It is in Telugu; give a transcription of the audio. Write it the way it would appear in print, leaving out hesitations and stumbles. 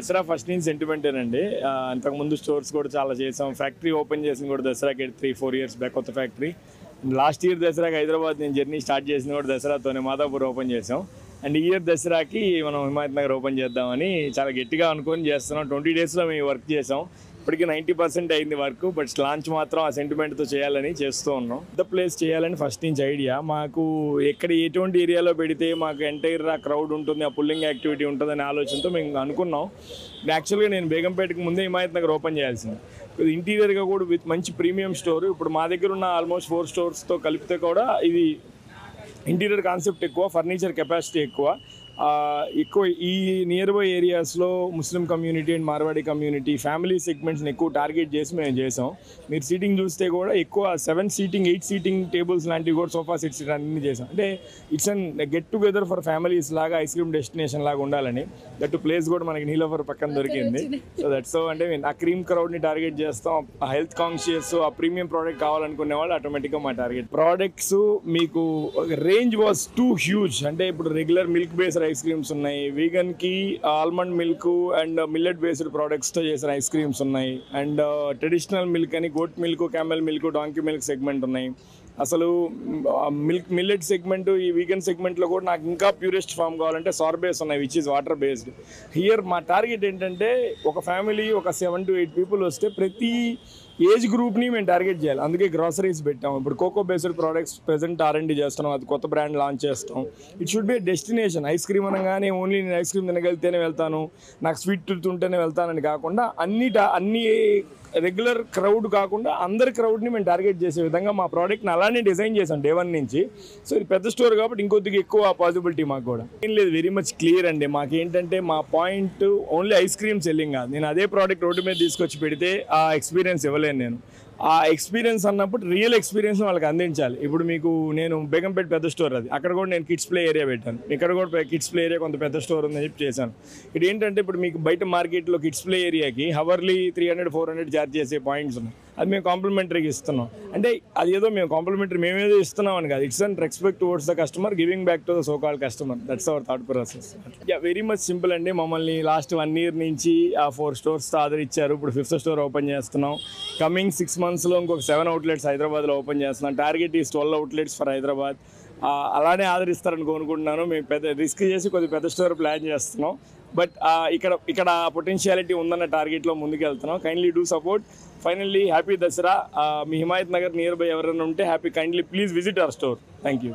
దసరా ఫస్ట్ నుంచి సెంటిమెంటేనండి. అంతకుముందు స్టోర్స్ కూడా చాలా చేసాం. ఫ్యాక్టరీ ఓపెన్ చేసింది కూడా దసరాకి 3-4 ఇయర్స్ బ్యాక్ కొత్త ఫ్యాక్టరీ. లాస్ట్ ఇయర్ దసరాకి హైదరాబాద్ నేను జర్నీ స్టార్ట్ చేసింది కూడా దసరాతోనే. మాదాపూర్ ఓపెన్ చేసాం. అండ్ ఈ ఇయర్ దసరాకి మనం హిమాయత్ నగర్ ఓపెన్ చేద్దామని చాలా గట్టిగా అనుకొని చేస్తున్నాం. 20 డేస్లో మేము వర్క్ చేసాం. ఇప్పటికీ 90% అయింది వర్క్. బట్ లాంచ్ మాత్రం ఆ సెంటిమెంట్తో చేయాలని చేస్తూ ఉన్నాం. పెద్ద ప్లేస్ చేయాలని ఫస్ట్ నుంచి ఐడియా. మాకు ఎక్కడ ఎటువంటి ఏరియాలో పెడితే మాకు ఎంటైర్ ఆ క్రౌడ్ ఉంటుంది, ఆ పుల్లింగ్ యాక్టివిటీ ఉంటుందనే ఆలోచనతో మేము అనుకున్నాం. యాక్చువల్గా నేను బేగంపేటకి ముందే హిమాయత్ నగర్ ఓపెన్ చేయాల్సింది. ఇంటీరియర్గా కూడా విత్ మంచి ప్రీమియం స్టోర్. ఇప్పుడు మా దగ్గర ఉన్న ఆల్మోస్ట్ 4 స్టోర్స్తో కలిపితే కూడా ఇది ఇంటీరియర్ కాన్సెప్ట్ ఎక్కువ, ఫర్నిచర్ కెపాసిటీ ఎక్కువ. ఈ నియర్ బై ఏరియాస్లో Muslim community and Marwari community family సెగ్మెంట్స్ని ఎక్కువ టార్గెట్ చేసి మేము చేసాం. మీరు సీటింగ్ చూస్తే కూడా ఎక్కువ 7 సీటింగ్ 8 సీటింగ్ టేబుల్స్ లాంటివి కూడా సోఫా సెట్స్ అన్ని చేసాం. అంటే it's an get together for families లాగా, ఐస్ క్రీమ్ డెస్టినేషన్ లాగా ఉండాలని. దట్ ప్లేస్ కూడా మనకి నీలోఫర్ పక్కన దొరికింది. సో దట్స్ సో అంటే ఆ క్రీమ్ క్రౌడ్ని టార్గెట్ చేస్తాం. ఆ హెల్త్ కాన్షియస్, ఆ ప్రీమియం ప్రోడక్ట్ కావాలనుకునే వాళ్ళు ఆటోమేటిక్గా మా టార్గెట్. ప్రోడక్ట్స్ మీకు రేంజ్ వాజ్ టూ హ్యూజ్. అంటే ఇప్పుడు regular milk based ice creams ఉన్నాయి, వీగన్కి almond milk and millet based ప్రోడక్ట్స్తో చేసిన ఐస్ క్రీమ్స్ ఉన్నాయి, అండ్ ట్రెడిషనల్ మిల్క్ అని goat milk, camel milk, donkey milk segment ఉన్నాయి. అసలు మిల్లెట్ సెగ్మెంట్, ఈ వీగన్ సెగ్మెంట్లో కూడా నాకు ఇంకా ప్యూరెస్ట్ ఫామ్ కావాలంటే సార్బేస్ ఉన్నాయి, which is water based. Here మా టార్గెట్ ఏంటంటే ఒక ఫ్యామిలీ ఒక 7 to 8 పీపుల్ వస్తే ప్రతి ఏజ్ గ్రూప్ని మేము టార్గెట్ చేయాలి. అందుకే గ్రాసరీస్ పెట్టాం. ఇప్పుడు cocoa based products present R&D చేస్తున్నాం. అది కొత్త బ్రాండ్ లాంచ్ చేస్తాం. It should be destination. Ice cream అనగానే ఓన్లీ నేను ఐస్ క్రీమ్ తినగలితేనే వెళ్తాను, నాకు స్వీట్ టూత్ ఉంటేనే వెళ్తానని కాకుండా అన్ని రెగ్యులర్ క్రౌడ్ కాకుండా అందరి క్రౌడ్ని మేము టార్గెట్ చేసే విధంగా మా ప్రోడక్ట్ని అలానే డిజైన్ చేసాం డే 1 నుంచి. సో ఇది పెద్ద స్టోర్ కాబట్టి ఇంకొద్దిగా ఎక్కువ పాసిబిలిటీ మాకు కూడా ఏం లేదు. వెరీ మచ్ క్లియర్ అండి. మాకేంటంటే మా point only ice cream selling కాదు. నేను అదే ప్రోడక్ట్ రోడ్డు మీద తీసుకొచ్చి పెడితే ఆ ఎక్స్పీరియన్స్ ఇవ్వలేను నేను. ఆ ఎక్స్పీరియన్స్ అన్నప్పుడు రియల్ ఎక్స్పీరియన్స్ వాళ్ళకి అందించాలి. ఇప్పుడు మీకు నేను బేగంపేట పెద్ద స్టోర్ అది, అక్కడ కూడా నేను కిడ్స్ ప్లే ఏరియా పెట్టాను. ఇక్కడ కూడా కిడ్స్ ప్లే ఏరియా కొంత పెద్ద స్టోర్ ఉందని చెప్పి చేశాను. ఇది ఏంటంటే ఇప్పుడు మీకు బయట మార్కెట్లో కిడ్స్ ప్లే ఏరియాకి హవర్లీ 300-400 ఛార్జ్ చేసే పాయింట్స్ ఉన్నాయి. అది మేము కాంప్లిమెంటరీగా ఇస్తున్నాం. అంటే అది ఏదో మేము కాంప్లిమెంటరీ మేమేదో ఇస్తున్నాం అని కాదు. It's an respect towards the customer, giving back to the so called customer. That's our thought process. Very much simple అండి. మమ్మల్ని లాస్ట్ 1 year నుంచి ఆ 4 స్టోర్స్తో ఆదరించారు. ఇప్పుడు 5th స్టోర్ ఓపెన్ చేస్తున్నాం. కమింగ్ 6 monthsలో ఇంకొక 7 outlets హైదరాబాద్లో ఓపెన్ చేస్తున్నాం. Target is 12 outlets for Hyderabad. అలానే ఆదరిస్తారని కోరుకుంటున్నాను. మేము పెద్ద రిస్క్ చేసి కొద్ది పెద్ద స్టోర్ ప్లాన్ చేస్తున్నాం. బట్ ఇక్కడ పొటెన్షియాలిటీ ఉందన్న టార్గెట్లో ముందుకు వెళ్తున్నాం. Kindly do support. Finally happy Dasara. Me Himayat Nagar near by ఎవరైనా ఉంటే kindly please visit our store. Thank you.